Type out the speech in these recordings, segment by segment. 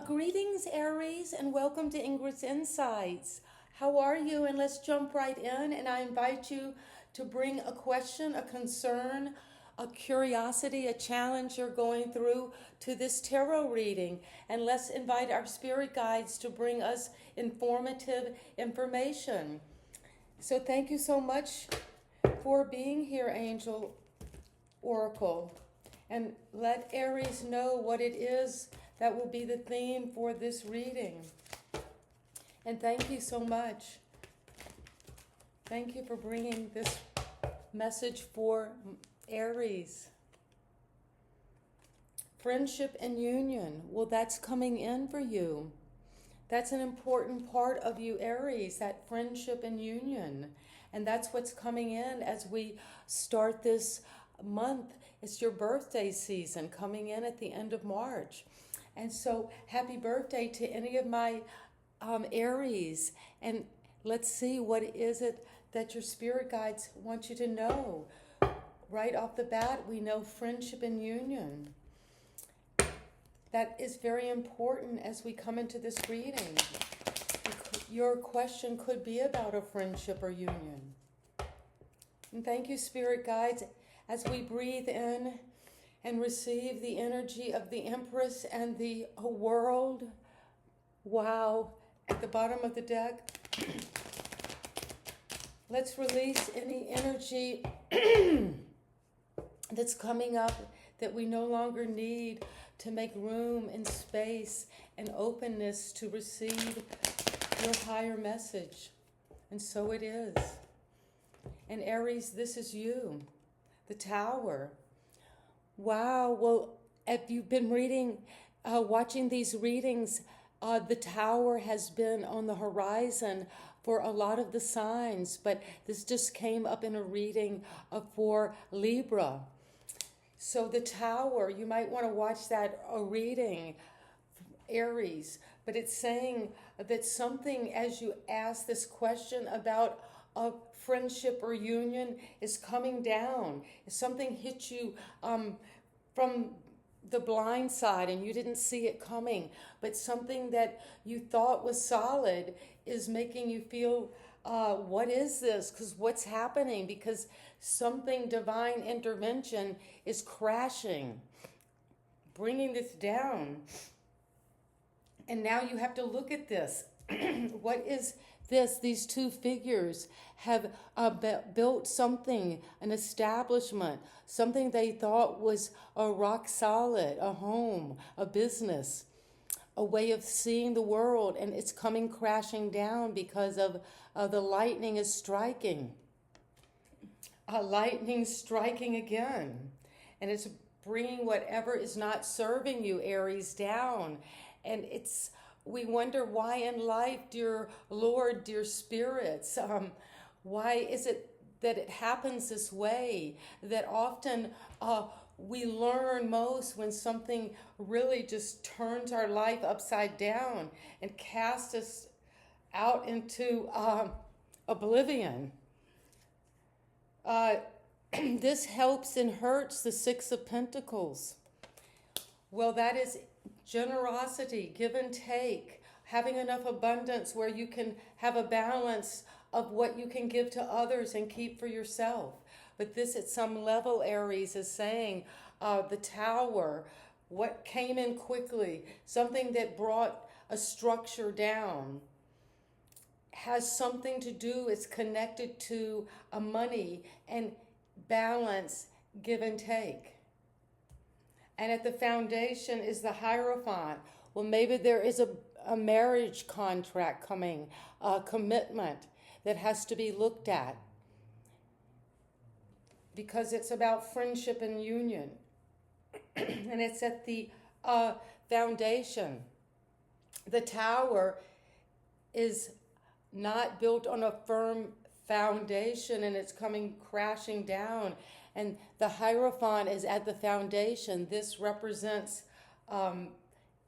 Greetings, Aries, and welcome to Ingrid's Insights. How are you? And let's jump right in. And I invite you to bring a question, a concern, a curiosity, a challenge you're going through to this tarot reading. And let's invite our spirit guides to bring us informative information. So thank you so much for being here, Angel Oracle. And let Aries know what it is that will be the theme for this reading. And thank you so much. Thank you for bringing this message for Aries. Friendship and union. Well, that's coming in for you. That's an important part of you, Aries, that friendship and union. And that's what's coming in as we start this month. It's your birthday season coming in at the end of March. And so happy birthday to any of my Aries. And let's see, what is it that your spirit guides want you to know? Right off the bat, we know friendship and union. That is very important as we come into this reading. Your question could be about a friendship or union. And thank you, spirit guides, as we breathe in and receive the energy of the Empress and the world. Wow, at the bottom of the deck. Let's release any energy that's coming up that we no longer need to make room and space and openness to receive your higher message. And so it is. And Aries, this is you, the Tower. Wow, well, if you've been watching these readings, the Tower has been on the horizon for a lot of the signs, but this just came up in a reading for Libra. So the Tower, you might want to watch that reading, Aries, but it's saying that something, as you ask this question about a friendship or union, is coming down. If something hit you from the blind side and you didn't see it coming, but something that you thought was solid is making you feel, what is this? Because what's happening? Because something divine intervention is crashing, bringing this down. And now you have to look at this. What is this? These two figures have built something, an establishment, something they thought was a rock solid, a home, a business, a way of seeing the world, and it's coming crashing down because of the lightning is striking. Lightning striking again, and it's bringing whatever is not serving you, Aries, down. And we wonder why in life, dear Lord, dear spirits, why is it that it happens this way? That often we learn most when something really just turns our life upside down and casts us out into oblivion. This helps and hurts the Six of Pentacles. Well, that is generosity, give and take, having enough abundance where you can have a balance of what you can give to others and keep for yourself. But this at some level, Aries, is saying the Tower, what came in quickly, something that brought a structure down, has something to do, it's connected to money and balance, give and take. And at the foundation is the Hierophant. Well, maybe there is a marriage contract coming, a commitment that has to be looked at, because it's about friendship and union. And it's at the foundation. The Tower is not built on a firm foundation, and it's coming crashing down. And the Hierophant is at the foundation. This represents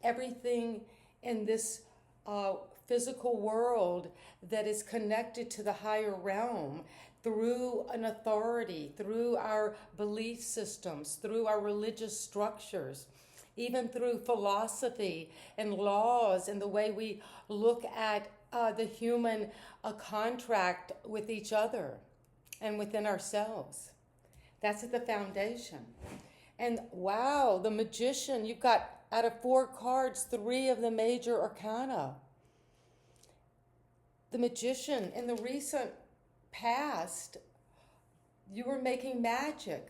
everything in this physical world that is connected to the higher realm through an authority, through our belief systems, through our religious structures. even through philosophy and laws and the way we look at the human contract with each other and within ourselves. That's at the foundation. And wow, the Magician, you've got out of 4 cards, 3 of the major arcana. The Magician, in the recent past, you were making magic,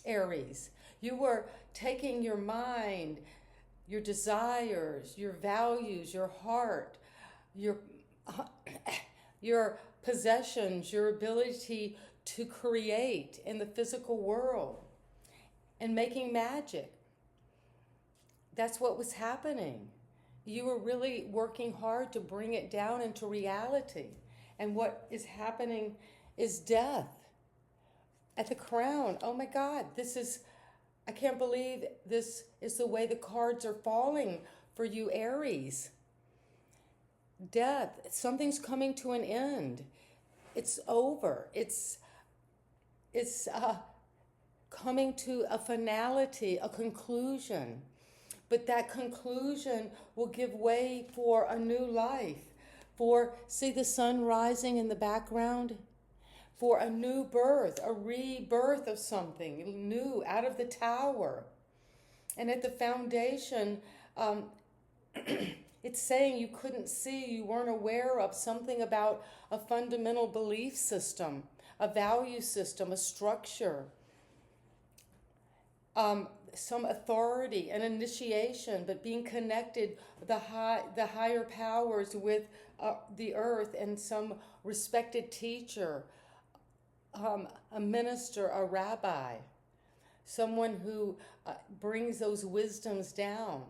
Aries. You were taking your mind, your desires, your values, your heart, your possessions, your ability to create in the physical world, and making magic. That's what was happening. You were really working hard to bring it down into reality. And what is happening is death at the crown. Oh my God, I can't believe this is the way the cards are falling for you, Aries. Death, something's coming to an end. It's over. It's coming to a finality, a conclusion. But that conclusion will give way for a new life. See the sun rising in the background? For a new birth, a rebirth of something new out of the tower. And at the foundation, it's saying you couldn't see, you weren't aware of something about a fundamental belief system, a value system, a structure, some authority, an initiation, but being connected the higher powers with the earth and some respected teacher, a minister, a rabbi, someone who brings those wisdoms down.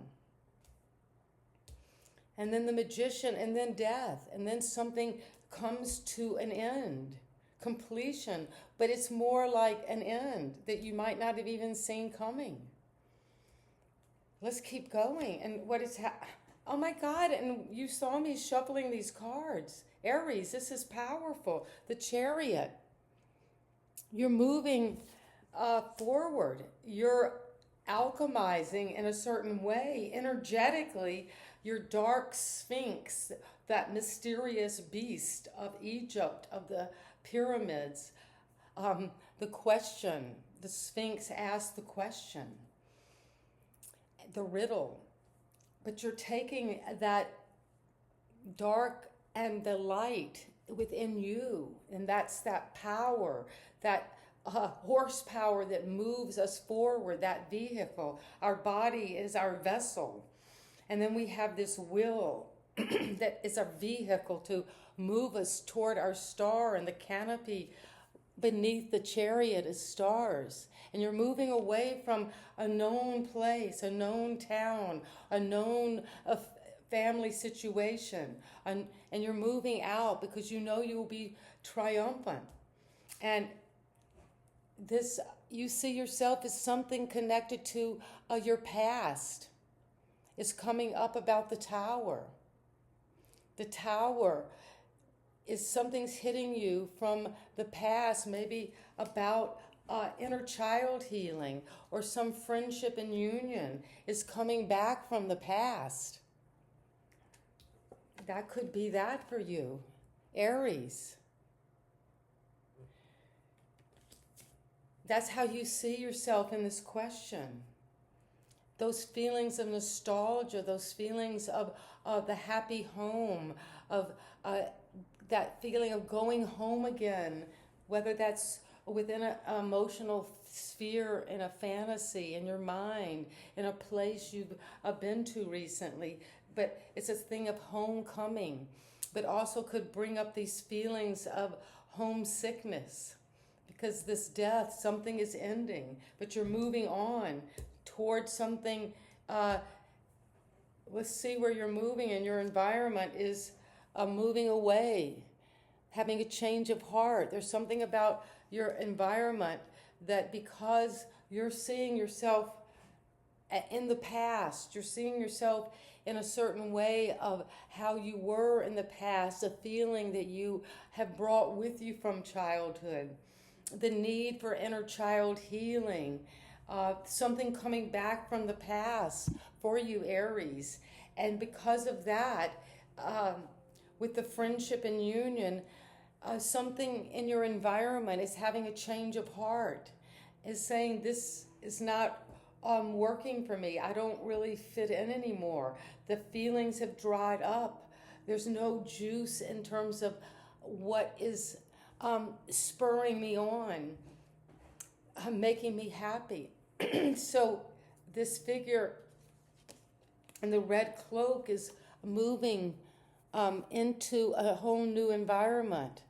And then the Magician, and then death, and then something comes to an end, completion, but it's more like an end that you might not have even seen coming. Let's keep going. And what is oh my God, and you saw me shuffling these cards. Aries, this is powerful. The Chariot. You're moving forward. You're alchemizing in a certain way, energetically. Your dark Sphinx, that mysterious beast of Egypt, of the pyramids, the question, the Sphinx asked the question, the riddle. But you're taking that dark and the light within you, and that's that power, that horsepower that moves us forward, that vehicle. Our body is our vessel. And then we have this will that is our vehicle to move us toward our star, and the canopy beneath the chariot is stars. And you're moving away from a known place, a known town, a known family situation. And you're moving out because you know you'll be triumphant. And this, you see yourself as something connected to your past. Is coming up about the tower. The tower is something's hitting you from the past, maybe about inner child healing, or some friendship and union is coming back from the past. That could be that for you, Aries. That's how you see yourself in this question. Those feelings of nostalgia, those feelings of the happy home, of that feeling of going home again, whether that's within an emotional sphere, in a fantasy, in your mind, in a place you've been to recently. But it's a thing of homecoming, but also could bring up these feelings of homesickness. Because this death, something is ending, but you're moving on towards something. Let's see where you're moving, and your environment is moving away, having a change of heart. There's something about your environment that, because you're seeing yourself in the past, you're seeing yourself in a certain way of how you were in the past, a feeling that you have brought with you from childhood, the need for inner child healing, something coming back from the past for you, Aries. And because of that, with the friendship and union, something in your environment is having a change of heart, is saying this is not working for me. I don't really fit in anymore. The feelings have dried up. There's no juice in terms of what is spurring me on, making me happy. So this figure in the red cloak is moving into a whole new environment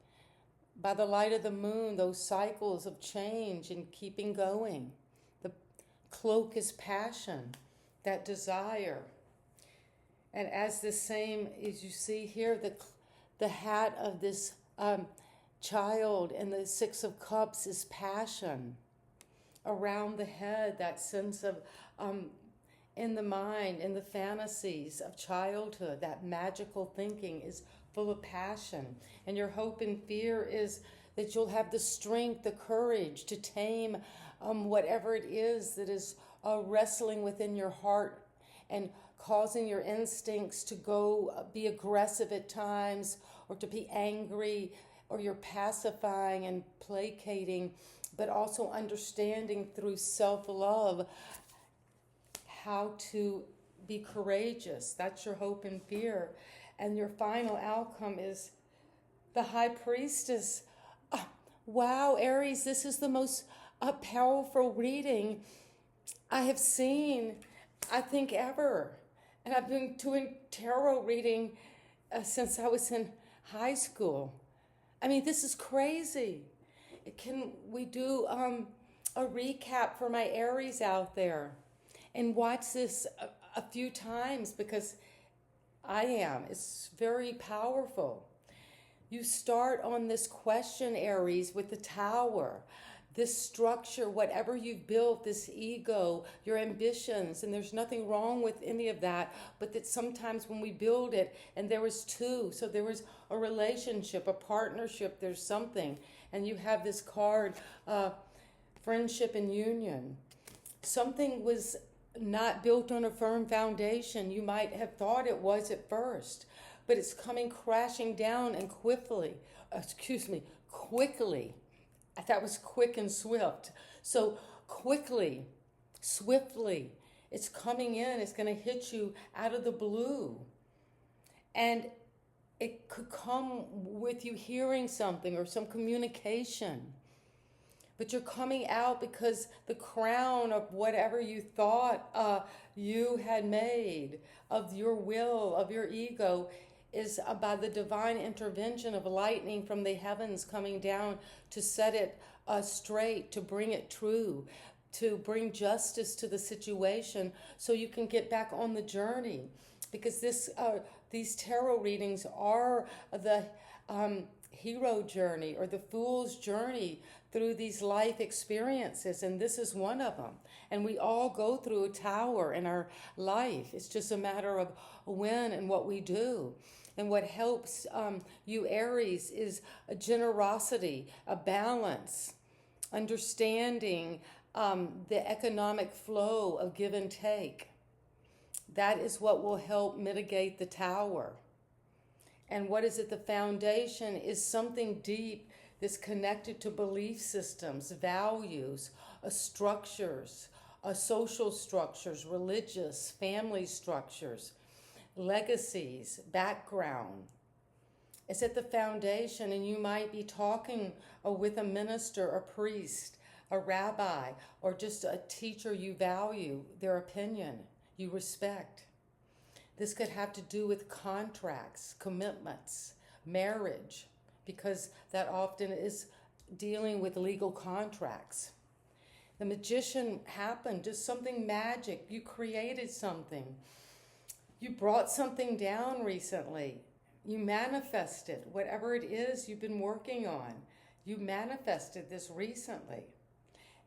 by the light of the moon, those cycles of change and keeping going. The cloak is passion, that desire. And as the same, as you see here, the hat of this child in the Six of Cups is passion. Around the head, that sense of in the mind, in the fantasies of childhood, that magical thinking is full of passion. And your hope and fear is that you'll have the strength, the courage to tame whatever it is that is wrestling within your heart and causing your instincts to go be aggressive at times, or to be angry, or you're pacifying and placating, but also understanding through self-love how to be courageous. That's your hope and fear. And your final outcome is the High Priestess. Wow, Aries, this is the most powerful reading I have seen, I think, ever. And I've been doing tarot reading since I was in high school. I mean, this is crazy. Can we do a recap for my Aries out there? And watch this a few times, because it's very powerful. You start on this question, Aries, with the Tower. This structure, whatever you've built, this ego, your ambitions, and there's nothing wrong with any of that, but that sometimes when we build it, and there was two, so there was a relationship, a partnership, there's something, and you have this card, friendship and union. Something was not built on a firm foundation. You might have thought it was at first, but it's coming crashing down and quickly. That was quick and swift. So quickly, swiftly, it's coming in. It's going to hit you out of the blue. And it could come with you hearing something or some communication. But you're coming out because the crown of whatever you thought you had made, of your will, of your ego, is by the divine intervention of lightning from the heavens coming down to set it straight, to bring it true, to bring justice to the situation so you can get back on the journey. Because these tarot readings are the hero journey or the fool's journey through these life experiences, and this is one of them. And we all go through a tower in our life. It's just a matter of when and what we do. And what helps you, Aries, is a generosity, a balance, understanding the economic flow of give and take. That is what will help mitigate the tower. And what is at the foundation is something deep that's connected to belief systems, values, structures, social structures, religious, family structures, legacies, background. It's at the foundation, and you might be talking with a minister, a priest, a rabbi, or just a teacher you value, their opinion, you respect. This could have to do with contracts, commitments, marriage, because that often is dealing with legal contracts. The magician happened, just something magic. You created something. You brought something down recently. You manifested whatever it is you've been working on. You manifested this recently.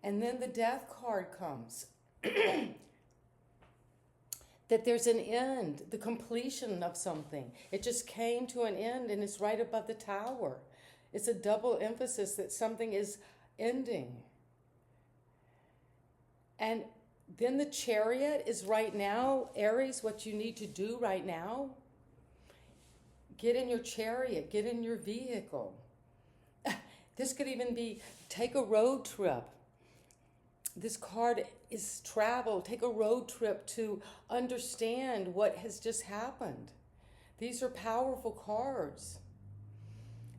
And then the death card comes. That there's an end, the completion of something. It just came to an end, and it's right above the tower. It's a double emphasis that something is ending. And then the Chariot is right now, Aries, what you need to do right now. Get in your chariot, get in your vehicle. This could even be take a road trip. This card is travel. Take a road trip to understand what has just happened. These are powerful cards.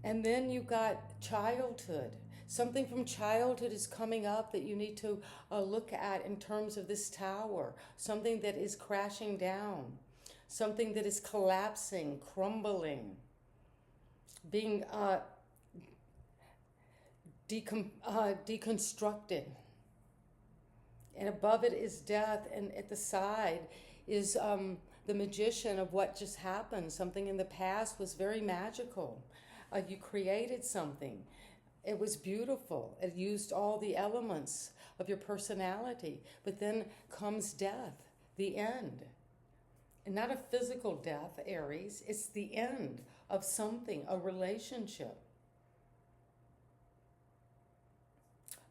And then you got childhood. Something from childhood is coming up that you need to look at in terms of this tower. Something that is crashing down. Something that is collapsing, crumbling, being deconstructed. And above it is death, and at the side is the magician of what just happened. Something in the past was very magical. You created something. It was beautiful. It used all the elements of your personality. But then comes death, the end. And not a physical death, Aries. It's the end of something, a relationship,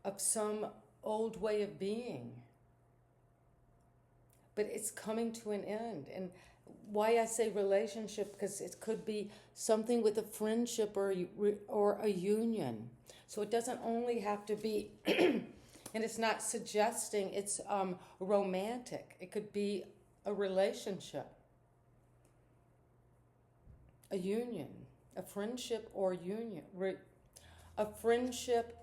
of some old way of being. But it's coming to an end. And why I say relationship, because it could be something with a friendship or a union. So it doesn't only have to be, and it's not suggesting it's romantic. It could be a relationship, a union, a friendship or union. A friendship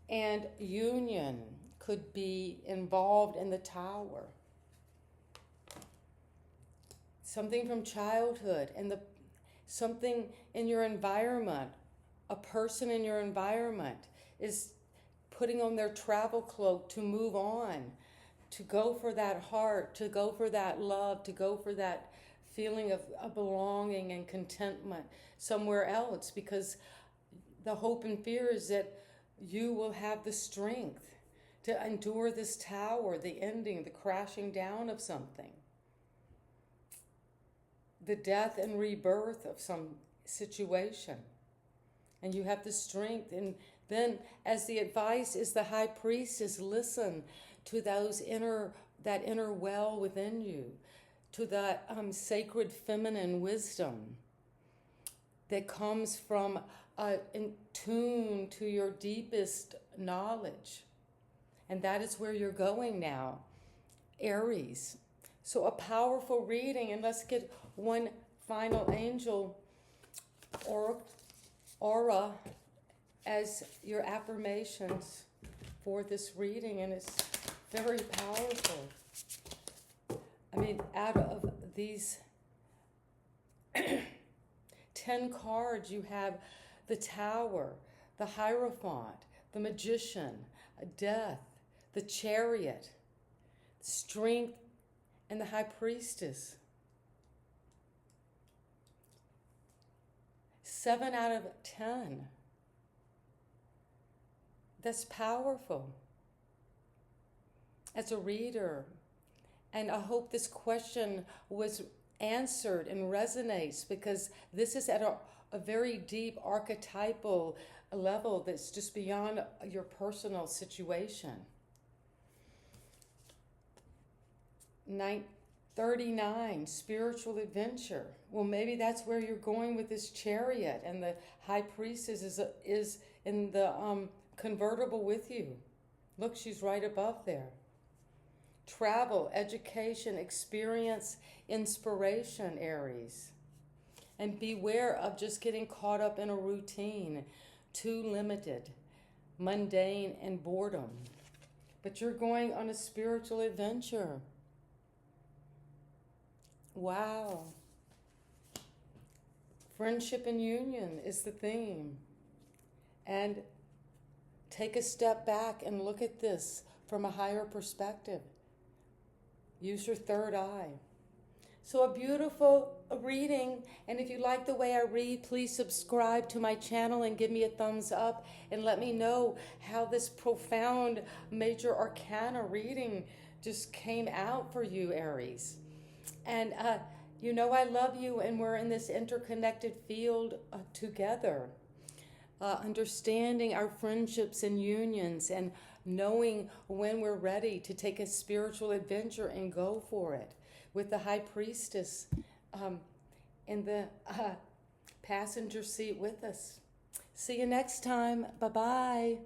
and union could be involved in the tower. Something from childhood and something in your environment, a person in your environment is putting on their travel cloak to move on, to go for that heart, to go for that love, to go for that feeling of belonging and contentment somewhere else, because the hope and fear is that you will have the strength to endure this tower, the ending, the crashing down of something, the death and rebirth of some situation. And you have the strength. And then, as the advice is the High Priestess, listen to that inner well within you, to that sacred feminine wisdom that comes from in tune to your deepest knowledge. And that is where you're going now, Aries. So a powerful reading, and let's get one final angel or aura as your affirmations for this reading, and it's very powerful. I mean, out of these 10 cards, you have the Tower, the Hierophant, the Magician, Death, the Chariot, Strength, and the High Priestess. 7 out of 10. That's powerful. As a reader, and I hope this question was answered and resonates, because this is at a very deep archetypal level that's just beyond your personal situation. 39, spiritual adventure. Well, maybe that's where you're going with this Chariot, and the High Priestess is in the convertible with you. Look, she's right above there. Travel, education, experience, inspiration, Aries. And beware of just getting caught up in a routine, too limited, mundane, and boredom. But you're going on a spiritual adventure. Wow. Friendship and union is the theme. And take a step back and look at this from a higher perspective. Use your third eye. So a beautiful reading, and if you like the way I read, please subscribe to my channel and give me a thumbs up and let me know how this profound major arcana reading just came out for you, Aries. And you know I love you, and we're in this interconnected field together, understanding our friendships and unions and knowing when we're ready to take a spiritual adventure and go for it with the High Priestess in the passenger seat with us. See you next time. Bye-bye.